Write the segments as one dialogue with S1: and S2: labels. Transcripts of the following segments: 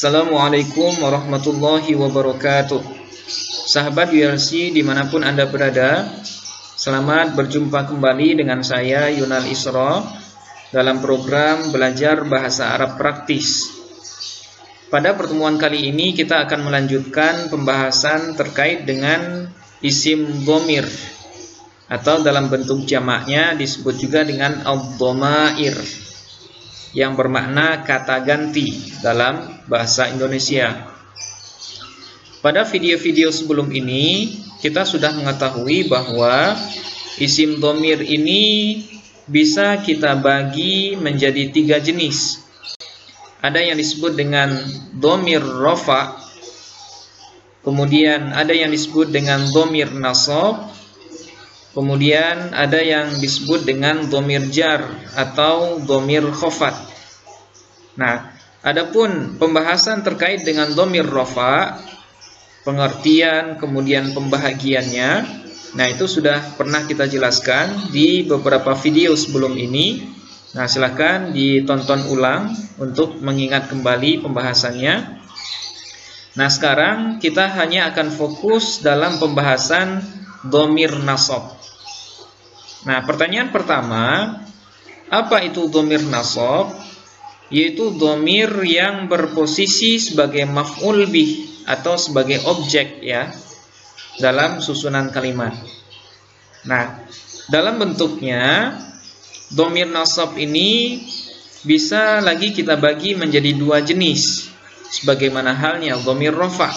S1: Assalamualaikum warahmatullahi wabarakatuh. Sahabat ULC dimanapun Anda berada, selamat berjumpa kembali dengan saya Yunal Isra dalam program belajar bahasa Arab praktis. Pada pertemuan kali ini kita akan melanjutkan pembahasan terkait dengan isim dhamir atau dalam bentuk jamaknya disebut juga dengan ad-dhamair yang bermakna kata ganti dalam bahasa Indonesia. Pada video-video sebelum ini kita sudah mengetahui bahwa isim dhamir ini bisa kita bagi menjadi 3 jenis. Ada yang disebut dengan dhamir rafa, kemudian ada yang disebut dengan dhamir nasab, kemudian ada yang disebut dengan dhamir jar atau dhamir khafat. Nah, adapun pembahasan terkait dengan dhamir rafa, pengertian kemudian pembahagiannya, nah itu sudah pernah kita jelaskan di beberapa video sebelum ini. Nah, silakan ditonton ulang untuk mengingat kembali pembahasannya. Nah, sekarang kita hanya akan fokus dalam pembahasan dhamir nasab. Nah, pertanyaan pertama, apa itu dhamir nasab? Yaitu dhamir yang berposisi sebagai maf'ul bih atau sebagai objek ya dalam susunan kalimat. Nah, dalam bentuknya dhamir nasab ini bisa lagi kita bagi menjadi 2 jenis sebagaimana halnya dhamir rafa.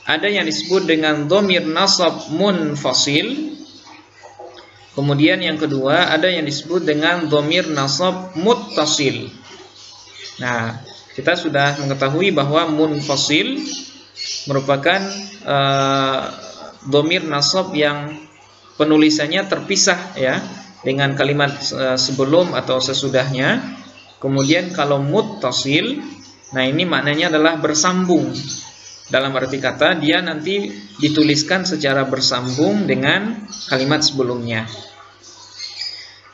S1: Ada yang disebut dengan dhamir nasab munfasil. Kemudian yang kedua ada yang disebut dengan dhamir nasab muttasil. Nah, kita sudah mengetahui bahwa munfasil merupakan dhamir nasab yang penulisannya terpisah ya dengan kalimat sebelum atau sesudahnya. Kemudian kalau muttasil, nah ini maknanya adalah bersambung. Dalam arti kata dia nanti dituliskan secara bersambung dengan kalimat sebelumnya.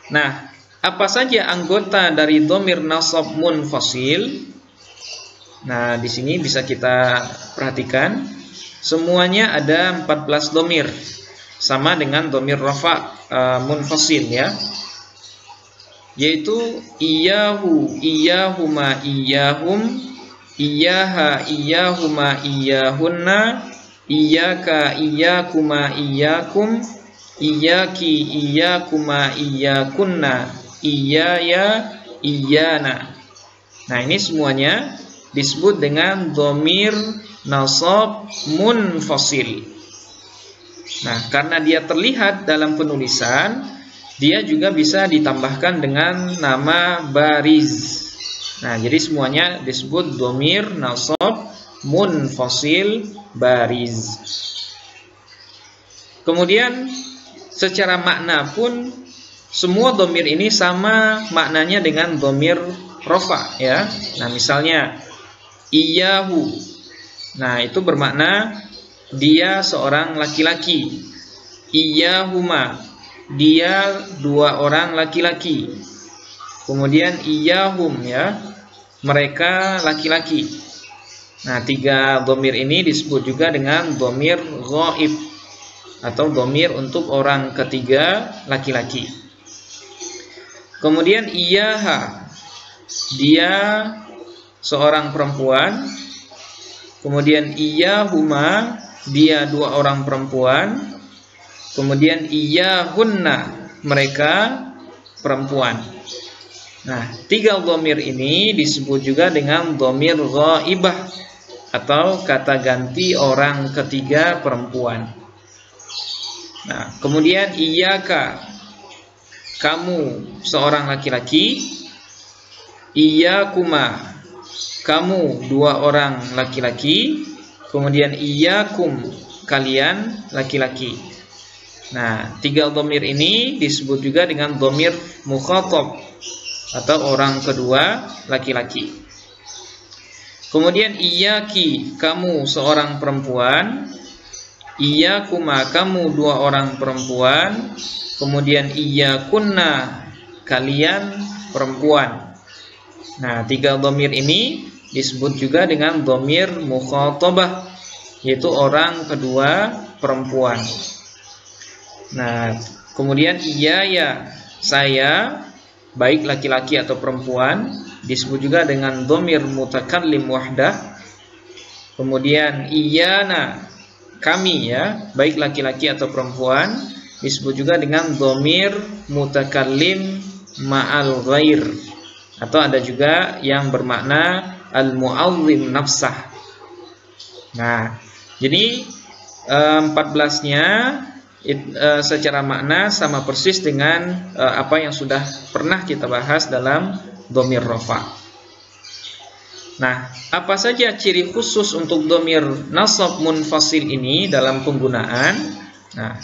S1: Nah, apa saja anggota dari dhamir nasab munfasil? Nah, di sini bisa kita perhatikan semuanya ada 14 dhamir. Sama dengan dhamir rafa munfasil ya. Yaitu iyyahu, iyyahuma, iyyahum, iyyaha, iyyahuma, iyyahunna, iyyaka, iyyakuma, iyyakum, iyyaki, iyyakuma, iyyakunna, iyyaya, iyyana. Nah, ini semuanya disebut dengan dhamir nasab munfasil. Nah, karena dia terlihat dalam penulisan, dia juga bisa ditambahkan dengan nama bariz. Nah, jadi semuanya disebut dhamir nasab munfasil bariz. Kemudian secara makna pun semua dhamir ini sama maknanya dengan dhamir rafa ya. Nah, misalnya iyyahu. Nah, itu bermakna dia seorang laki-laki. Iyyahuma, dia 2 orang laki-laki. Kemudian iyyahum ya, mereka laki-laki. Nah, 3 dhamir ini disebut juga dengan dhamir ghaib atau dhamir untuk orang ketiga laki-laki. Kemudian iyyaha, dia seorang perempuan. Kemudian iyyahuma, dia 2 orang perempuan. Kemudian iyyahunna, mereka perempuan. Nah, 3 dhamir ini disebut juga dengan dhamir ghaibah atau kata ganti orang ketiga perempuan. Nah, kemudian iyyaka, kamu seorang laki-laki. Iyyakuma, kamu 2 orang laki-laki. Kemudian iyyakum, kalian laki-laki. Nah, 3 dhamir ini disebut juga dengan dhamir mukhatab atau orang kedua laki-laki. Kemudian iyyaki, kamu seorang perempuan. Iyyakuma, kamu 2 orang perempuan. Kemudian iyyakunna, kalian perempuan. Nah, 3 dhamir ini disebut juga dengan dhamir mukhatabah, yaitu orang kedua perempuan. Nah, kemudian iya ya, saya, baik laki-laki atau perempuan, disebut juga dengan dhamir mutakallim wahdah. Kemudian iyana, kami ya, baik laki-laki atau perempuan, disebut juga dengan dhamir mutakallim ma'al ghair, atau ada juga yang bermakna al-mu'azzim nafsah. Nah, jadi 14-nya secara makna sama persis dengan apa yang sudah pernah kita bahas dalam dhamir rafa. Nah, apa saja ciri khusus untuk dhamir nasab munfasil ini dalam penggunaan? Nah,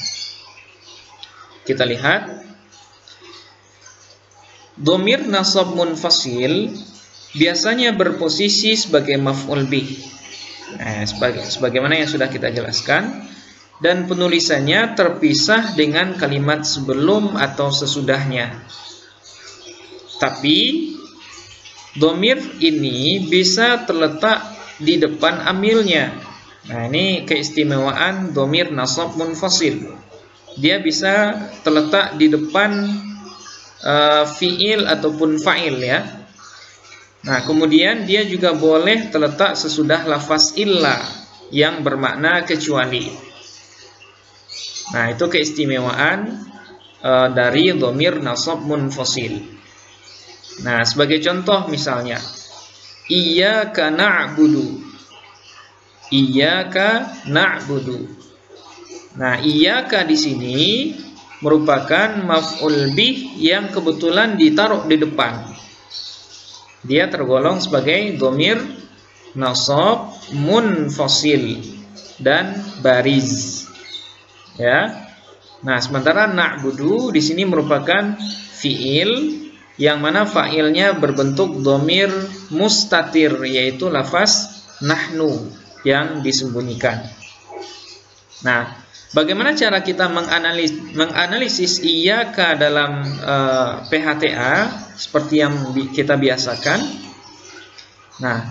S1: kita lihat dhamir nasab munfasil biasanya berposisi sebagai maf'ul bih. Nah, sebagaimana yang sudah kita jelaskan, dan penulisannya terpisah dengan kalimat sebelum atau sesudahnya. Tapi dhamir ini bisa terletak di depan amilnya. Nah, ini keistimewaan dhamir nasab munfasil. Dia bisa terletak di depan fiil ataupun fa'il ya. Nah, kemudian dia juga boleh terletak sesudah lafaz illa yang bermakna kecuali. Nah, itu keistimewaan dari dhamir nasab munfasil. Nah, sebagai contoh misalnya, iyyaka na'budu. Iyyaka na'budu. Nah, iyyaka di sini merupakan maf'ul bih yang kebetulan ditaruh di depan. Dia tergolong sebagai dhamir nasab munfasil dan bariz. Ya. Nah, sementara na'budu di sini merupakan fiil yang mana fa'ilnya berbentuk dhamir mustatir, yaitu lafaz nahnu yang disembunyikan. Nah, bagaimana cara kita menganalisis iyyaka dalam PHTA seperti yang kita biasakan? Nah,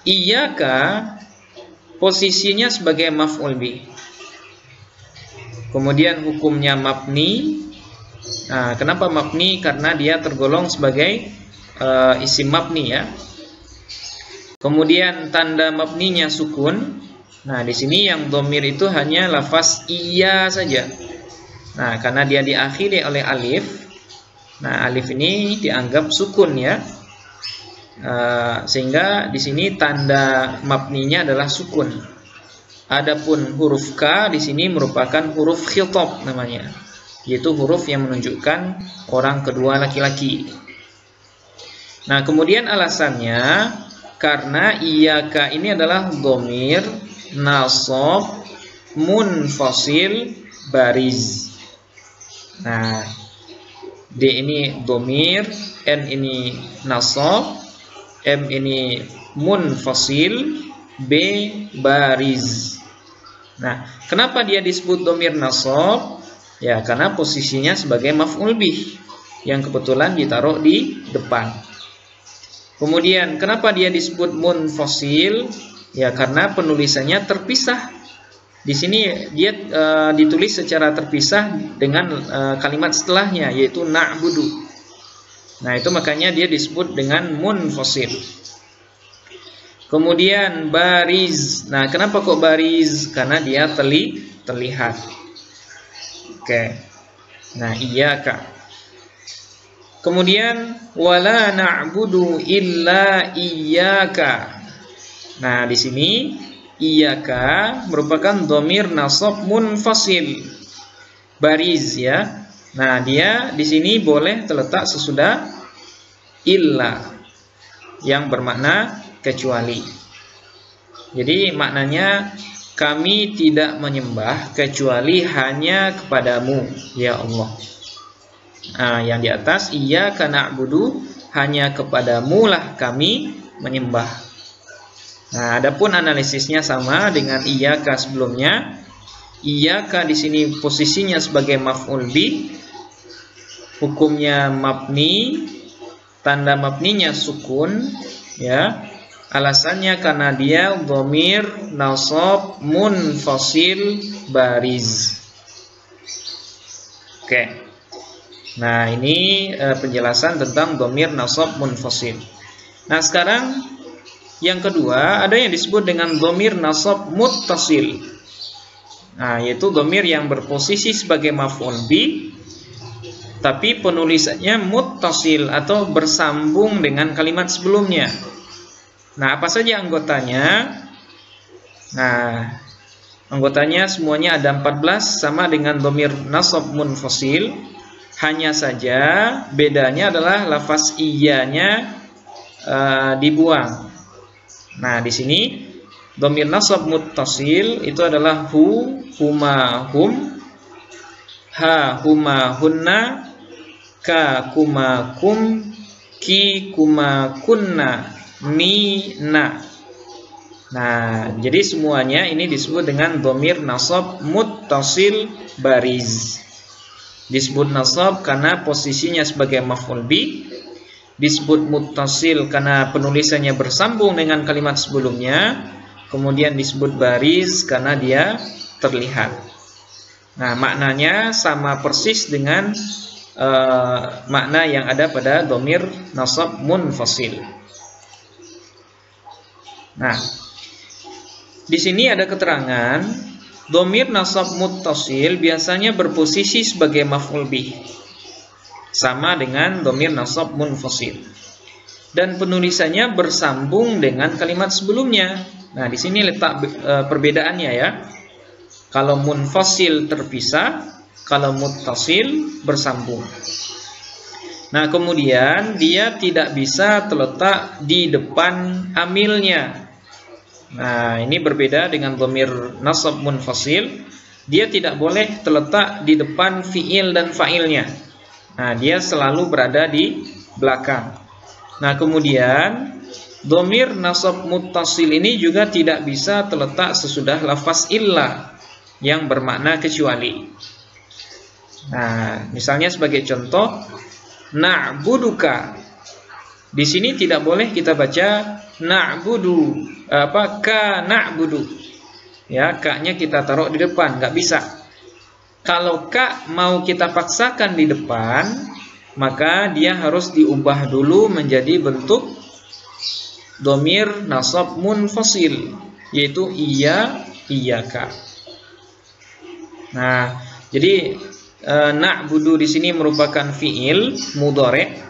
S1: iyyaka posisinya sebagai maf'ul bih. Kemudian hukumnya mabni. Nah, kenapa mabni? Karena dia tergolong sebagai isim mabni ya. Kemudian tanda mabninya sukun. Nah, di sini yang dhamir itu hanya lafaz iya saja. Nah, karena dia diakhiri oleh alif. Nah, alif ini dianggap sukun ya. Sehingga di sini tanda mabninya adalah sukun. Adapun huruf K di sini merupakan huruf khitab namanya, yaitu huruf yang menunjukkan orang kedua laki-laki. Nah, kemudian alasannya karena iyyaka ini adalah dhamir nasab munfasil bariz. Nah, D ini dhamir, N ini nasab, M ini munfasil, B bariz. Nah, kenapa dia disebut dhamir nasab? Ya, karena posisinya sebagai maf'ul bih yang kebetulan ditaruh di depan. Kemudian, kenapa dia disebut munfasil? Ya, karena penulisannya terpisah. Di sini dia ditulis secara terpisah dengan kalimat setelahnya, yaitu na'budu. Nah, itu makanya dia disebut dengan munfasil. Kemudian bariz. Nah, kenapa kok bariz? Karena dia terlihat. Oke. Nah, iyyaka. Kemudian wala na'budu illa iyyaka. Nah, di sini iyyaka merupakan dhamir nasab munfasil bariz ya. Nah, dia di sini boleh terletak sesudah illa yang bermakna kecuali. Jadi maknanya kami tidak menyembah kecuali hanya kepadamu ya Allah. Nah, yang di atas iyyaka na'budu, hanya kepadamu lah kami menyembah. Nah, adapun analisisnya sama dengan iyyaka sebelumnya. Iyyaka di sini posisinya sebagai maf'ul bih, hukumnya mabni, tanda mabninya sukun. ya. Alasannya karena dia dhamir nasab munfasil bariz. Oke. Nah, ini penjelasan tentang dhamir nasab munfasil. Nah, sekarang yang kedua ada yang disebut dengan dhamir nasab muttasil. Nah, yaitu dhamir yang berposisi sebagai maf'ul bi tapi penulisannya muttasil atau bersambung dengan kalimat sebelumnya. Nah, apa saja anggotanya? Nah, anggotanya semuanya ada 14 sama dengan dhamir nasab munfasil. Hanya saja bedanya adalah lafaz iyanya dibuang. Nah, di sini dhamir nasab muttasil itu adalah hu, huma, hum, ha, huma, hunna, ka, kuma, kum, ki, kuma, kunna, mi, na. Nah, jadi semuanya ini disebut dengan dhamir nasab muttasil bariz. Disebut nasab karena posisinya sebagai maf'ul bi, disebut muttasil karena penulisannya bersambung dengan kalimat sebelumnya, kemudian disebut bariz karena dia terlihat. Nah, maknanya sama persis dengan makna yang ada pada dhamir nasab munfasil. Nah, di sini ada keterangan dhamir nasab muttasil biasanya berposisi sebagai maf'ul bih, sama dengan dhamir nasab munfasil, dan penulisannya bersambung dengan kalimat sebelumnya. Nah, di sini letak perbedaannya ya. Kalau munfasil terpisah, kalau muttasil bersambung. Nah, kemudian dia tidak bisa terletak di depan amilnya. Nah, ini berbeda dengan dhamir nasab munfasil. Dia tidak boleh terletak di depan fi'il dan fa'ilnya. Nah, dia selalu berada di belakang. Nah, kemudian dhamir nasab muttasil ini juga tidak bisa terletak sesudah lafaz illa yang bermakna kecuali. Nah, misalnya sebagai contoh, na'buduka. Di sini tidak boleh kita baca na'budu ka na'budu. Ya, ka-nya kita taruh di depan, nggak bisa. Kalau ka mau kita paksakan di depan, maka dia harus diubah dulu menjadi bentuk dhamir nasab munfasil, yaitu iya, iyaka. Nah, jadi na'budu di sini merupakan fi'il mudhari'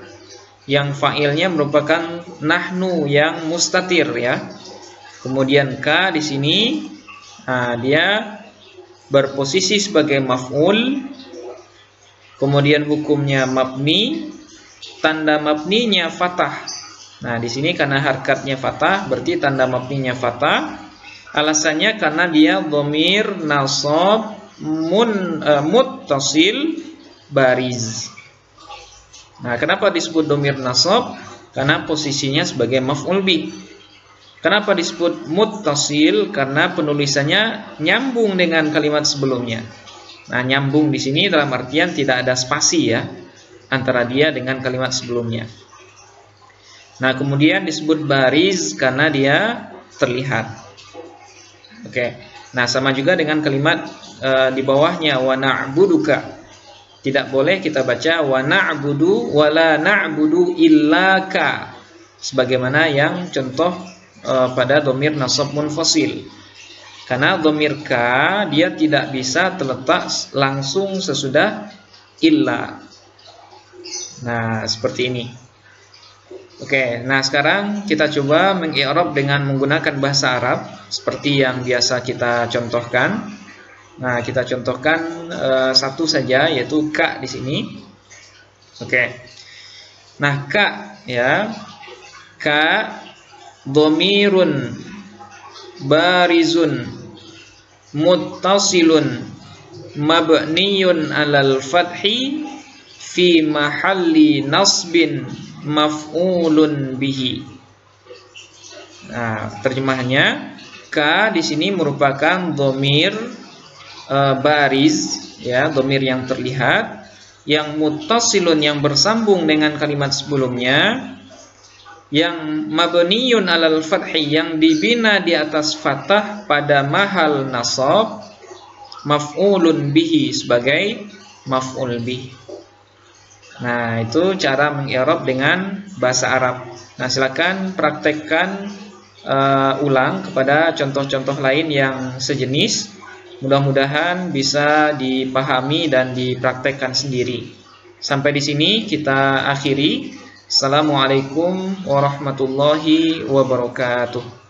S1: yang fa'ilnya merupakan nahnu yang mustatir ya. Kemudian ka di sini dia berposisi sebagai maf'ul. Kemudian hukumnya mabni, tanda mabninya fathah. Nah, di sini karena harkatnya fathah, berarti tanda mabninya fathah. Alasannya karena dia dhamir nasab muttasil bariz. Nah, kenapa disebut dhamir nasab? Karena posisinya sebagai maf'ul bi. Kenapa disebut muttasil? Karena penulisannya nyambung dengan kalimat sebelumnya. Nah, nyambung di sini dalam artian tidak ada spasi ya antara dia dengan kalimat sebelumnya. Nah, kemudian disebut bariz karena dia terlihat. Oke. Nah, sama juga dengan kalimat di bawahnya wa na'buduka. Tidak boleh kita baca wa na'budu wa la na'budu illa ka, sebagaimana yang contoh pada dhamir nasab munfasil. Karena dhamir ka dia tidak bisa terletak langsung sesudah illa. Nah, seperti ini. Oke, nah sekarang kita coba mengi'rab dengan menggunakan bahasa Arab seperti yang biasa kita contohkan. Nah, kita contohkan satu saja, yaitu ka di sini. Oke. Nah, ka ya. Ka dhamirun barizun muttasilun mabniyun alal fathi fi mahalli nasbin maf'ulun bihi. Nah, terjemahannya ka di sini merupakan dhamir bariz ya, dhamir yang terlihat, yang muttasilun yang bersambung dengan kalimat sebelumnya, yang mabniyun alal fathi, yang dibina di atas fathah pada mahal nasab, maf'ulun bihi, sebagai maf'ul bih. Nah, itu cara mengi'rab dengan bahasa Arab. Nah, silakan praktekkan ulang kepada contoh-contoh lain yang sejenis. Mudah-mudahan bisa dipahami dan dipraktekkan sendiri. Sampai di sini kita akhiri. Assalamualaikum warahmatullahi wabarakatuh.